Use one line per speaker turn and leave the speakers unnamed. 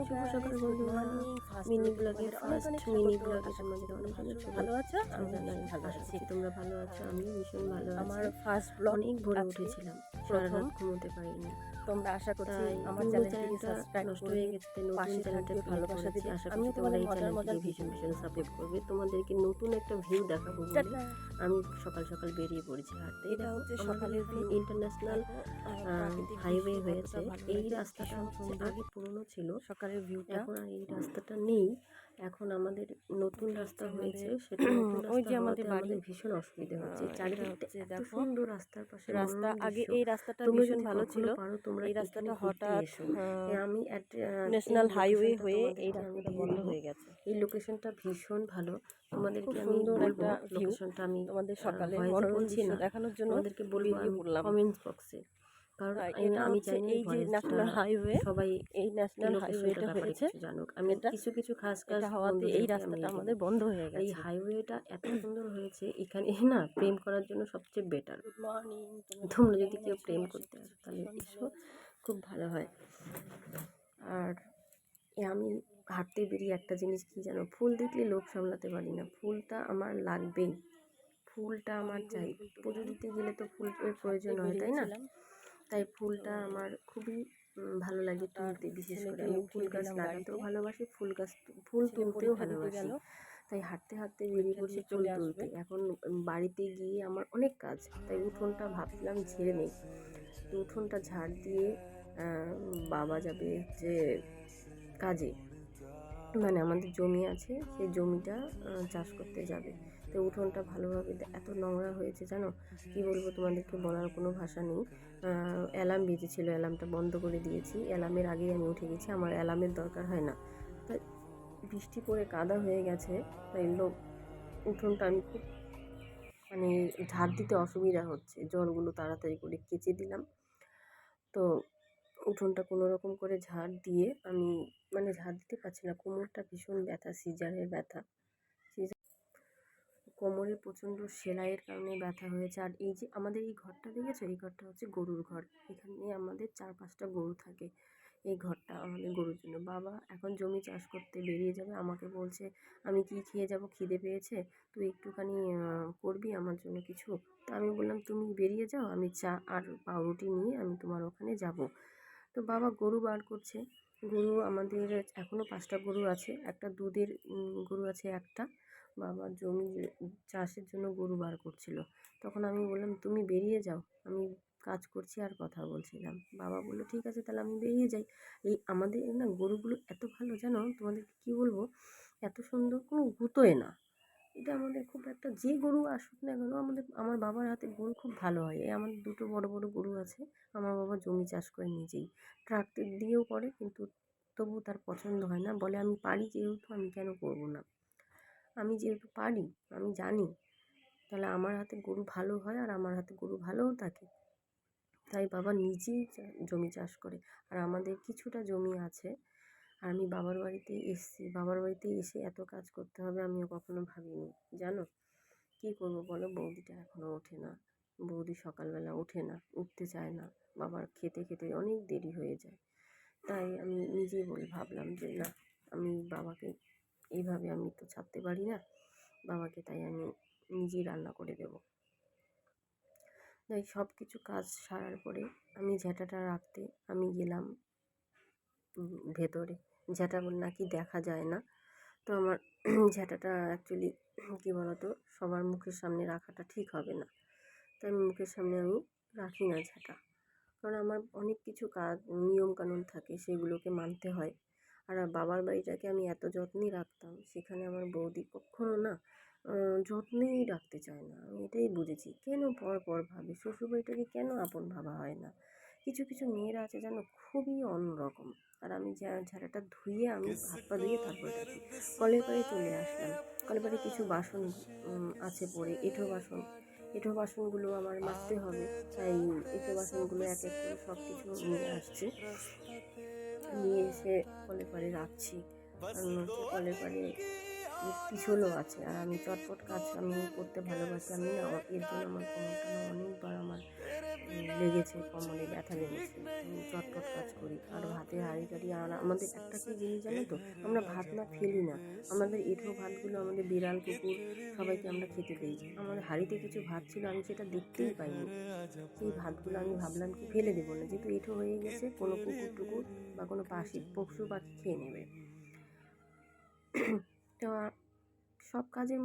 শুভ সকাল বন্ধুরা, মিনি ব্লগের ফার্স্ট মিনি ব্লগে তোমাদের অনেক অনেক
ভালো আছো?
আমি
ভালো
আশা
আছি।
করছি তোমরা ভালো আছো। আমিও ভীষণ ভালো আছি।
আমার ফার্স্ট ব্লগ
অনেক ভোরে
আজকে
উঠেছিলাম, সারা
প্রথম।
রাত ঘুমোতে পারিনি।
তোমরা আশা করছি
তাই
আমার
পুরো
চ্যানেলটিকে
চ্যানেলটা
সাবস্ক্রাইব
নষ্ট
করবে,
হয়ে গেছে, তাই নতুন
পাশে
চ্যানেলটা
থাকবে,
ক্রিয়েট
ভালোবাসা
করেছি।
দিবে।
আশা
আমিও
করছি তোমরা
তোমাদের
এই
মজার
চ্যানেলটিকে ভীষণ ভীষণ সাপোর্ট করবে। তোমাদেরকে নতুন একটা ভিউ দেখাবো বলে
টাটা।
আমি সকাল সকাল বেরিয়ে পড়েছি হাঁটতে।
এটা হচ্ছে সকালের
আমাদের
ভিউ।
ইন্টারন্যাশনাল
প্রাকৃতিক
হাইওয়ে
দৃশ্য
হয়েছে।
কতটা ভালো
এই
লাগে,
রাস্তাটা
ভীষণ
হচ্ছে
সুন্দর
আগে পুরনো ছিল,
সকালের ভিউটা।
এখন আর এই রাস্তাটা নেই। এখন আমাদের নতুন রাস্তা হয়েছে, সেটা নতুন
ওই
রাস্তা
যে
হওয়াতে
আমাদের বাড়ি,
আমাদের ভীষণ অসুবিধা হচ্ছে।
এটা
চারিদিকটা
হচ্ছে
এত
দেখো
সুন্দর, রাস্তার পাশে
রাস্তা।
মনোরম
আগে
দৃশ্য।
এই রাস্তাটা
তোমরা
ভীষণ
যদি
ভালো ছিল,
কখনো পারো তোমরা
এই
এখানে
রাস্তাটা
ঘুরতে
হঠাৎ
এসো। আমি এই
ন্যাশনাল হাইওয়ে
লোকেশনটা
হয়ে এই
তোমাদেরকে আমি
রাস্তাটা
দিয়ে
বন্ধ
দেবো।
হয়ে গেছে।
এই লোকেশনটা ভীষণ ভালো,
খুব
তোমাদেরকে আমি
সুন্দর
বলবো।
একটা ভিউ।
লোকেশনটা আমি
তোমাদের সকালে
ভয়েসে
মনোরম
বলছি
দৃশ্য
না,
দেখানোর জন্য
তোমাদেরকে বলবো
বেরিয়ে
আমি
পড়লাম।
কমেন্টস বক্সে। কারণ
এটা
আমি
হচ্ছে
চাই না
এই যে
ভয়েসটা
ন্যাশনাল হাইওয়ে,
সবাই
এই
এই
ন্যাশনাল
লোকেশনটার
হাইওয়েটা
ব্যাপারে
হয়েছে।
কিছু জানুক। আমি
এটা
কিছু খাস
এটা হওয়াতে এই
বন্ধুদেরকে আমি
রাস্তাটা
দেবো।
আমাদের বন্ধ হয়ে
আর এই
গেছে।
হাইওয়েটা এত সুন্দর হয়েছে, এখানে না প্রেম করার জন্য সবচেয়ে বেটার।
Good morning.
তোমরা যদি কেউ প্রেম করতে আসো তাহলে এসো, খুব ভালো হয়। আর আমি হাঁটতে বেরিয়ে একটা জিনিস কি জানো, ফুল দেখলে লোভ সামলাতে পারি না। ফুলটা আমার লাগবেই, ফুলটা আমার চাই। পুজো দিতে গেলে তো ফুলের প্রয়োজন হয়, তাই না? তাই ফুলটা আমার খুবই ভালো লাগে তুলতে। বিশেষ করে আমি ফুল গাছ লাগাতেও ভালোবাসি, ফুল তুলতেও ভালোবাসি। তাই হাঁটতে হাঁটতে বেরিয়ে পড়ছি ফুল তুলতে। এখন বাড়িতে গিয়ে আমার অনেক কাজ, তাই উঠোনটা ভাবছিলাম ঝেড়ে নেই। তো উঠোনটা ঝাড় দিয়ে বাবা যাবে যে কাজে, মানে আমাদের জমি আছে, সেই জমিটা চাষ করতে যাবে। তো উঠোনটা ভালোভাবে এত নোংরা হয়েছে জানো, কি বলবো তোমাদেরকে, বলার কোনো ভাষা নেই। অ্যালার্ম বেজেছিলো, অ্যালার্মটা বন্ধ করে দিয়েছি। অ্যালার্মের আগেই আমি উঠে গেছি, আমার অ্যালার্মের দরকার হয় না। তাই বৃষ্টি পড়ে কাদা হয়ে গেছে, তাই উঠোনটা আমি খুব মানে ঝাড় দিতে অসুবিধা হচ্ছে। জলগুলো তাড়াতাড়ি করে কেচে দিলাম। তো উঠোনটা কোনো রকম করে ঝাড় দিয়ে আমি ঝাড় দিতে পারছি না, কোমরটা ভীষণ ব্যথা, সিজারের ব্যথা। কোমরে প্রচণ্ড সেলাইয়ের কারণে ব্যথা হয়েছে। আর এই যে আমাদের এই ঘরটা দেখেছো, এই ঘরটা হচ্ছে গরুর ঘর। এখানে আমাদের 4-5টা গরু থাকে। এই ঘরটা আমাদের গরুর জন্য। বাবা এখন জমি চাষ করতে বেরিয়ে যাবে, আমাকে বলছে আমি কি খেয়ে যাব, খিদে পেয়েছে, তুই একটুখানি করবি আমার জন্য কিছু। তো আমি বললাম তুমি বেরিয়ে যাও, আমি চা আর পাউরুটি নিয়ে আমি তোমার ওখানে যাব। তো বাবা গরু বার করছে। গরু আমাদের এখনও 5টা গরু আছে, একটা দুধের গরু আছে একটা। বাবা জমি চাষের জন্য গরু বার করছিল। তখন আমি বললাম তুমি বেরিয়ে যাও, আমি কাজ করছি আর কথা বলছিলাম। বাবা বললো ঠিক আছে তাহলে আমি বেরিয়ে যাই। এই আমাদের না গরুগুলো এত ভালো জানো, তোমাদেরকে কী বলবো, এত সুন্দর, কোনো গুঁতোয় না। এটা আমাদের খুব একটা, যে গরু আসুক না কেন, আমার বাবার হাতে গরু খুব ভালো হয়। এই আমাদের 2টো বড় বড় গরু আছে। আমার বাবা জমি চাষ করে নিজেই, ট্রাক্টর দিয়েও করে, কিন্তু তবু তার পছন্দ হয় না। বলে আমি পারি যেহেতু, আমি কেন করবো না। আমি যেহেতু পারি, আমি জানি, তাহলে আমার হাতে গরু ভালো হয় আর আমার হাতে গরু ভালোও থাকে। তাই বাবা নিজেই জমি চাষ করে। আর আমাদের কিছুটা জমি আছে। আর আমি বাবার বাড়িতে এসেছি, বাবার বাড়িতে এসে এত কাজ করতে হবে আমিও কখনো ভাবিনি জানো। কী করবো বলো, বৌদিটা এখনও ওঠে না। বৌদি সকালবেলা ওঠে না, উঠতে চায় না। বাবার খেতে খেতে অনেক দেরি হয়ে যায়। তাই আমি নিজেই ভাবলাম যে না, আমি বাবাকে এইভাবে আমি তো ছাড়তে পারি না বাবাকে, তাই আমি নিজেই রান্না করে দেবো। তাই সব কিছু কাজ সারার পরে আমি ঝ্যাঁটাটা রাখতে আমি গেলাম ভেতরে। ঝ্যাঁটা নাকি দেখা যায় না, তো আমার ঝ্যাঁটাটা অ্যাকচুয়ালি কী বলতো, সবার মুখের সামনে রাখাটা ঠিক হবে না। তাই মুখের সামনে আমি রাখি না ঝ্যাঁটা, কারণ আমার অনেক কিছু কাজ নিয়মকানুন থাকে, সেগুলোকে মানতে হয়। আর বাবার বাড়িটাকে আমি এত যত্নেই রাখতাম, সেখানে আমার বৌদি কখনো না যত্নেই রাখতে চায় না। আমি এটাই বুঝেছি, কেন পর ভাবে, শ্বশুরবাড়িটাকে কেন আপন ভাবা হয় না। কিছু কিছু মেয়েরা আছে জানো, খুবই অন্যরকম। আর আমি ঝাড়াটা ধুয়ে আমি হাত পা ধুয়ে তারপরে রাখি। কলের পাড়ে চলে আসলাম, কলের পাড়ে কিছু বাসন আছে পড়ে, এঁঠো বাসনগুলো আমার মাজতে হবে। তাই এঁঠো বাসনগুলো এক এক করে সব কিছু নিয়ে আসছি, নিয়ে এসে কলের পাড়ে রাখছি। কারণ হচ্ছে কলের পাড়ে পিছলও আছে, আর আমি চটপট কাজ আমি করতে ভালোবাসি। আমি না এর জন্য আমার কোমরটা না অনেকবার আমার লেগেছে, কোমরে ব্যথা লেগেছে, চটপট কাজ করি। আর ভাতের হাঁড়ি টাড়ি, আর আমাদের একটা কি জিনিস জানো তো, আমরা ভাত না ফেলি না, আমাদের এঁঠো ভাতগুলো আমাদের বিড়াল কুকুর সবাইকে আমরা খেতে দিই। আমাদের হাঁড়িতে কিছু ভাত ছিল, আমি সেটা দেখতেই পাইনি। সেই ভাতগুলো আমি ভাবলাম কি ফেলে দেবো না, যেহেতু এঁঠো হয়ে গেছে, কোনো কুকুর টুকুর বা কোনো পশু পাখি খেয়ে নেবে। তো সব কাজের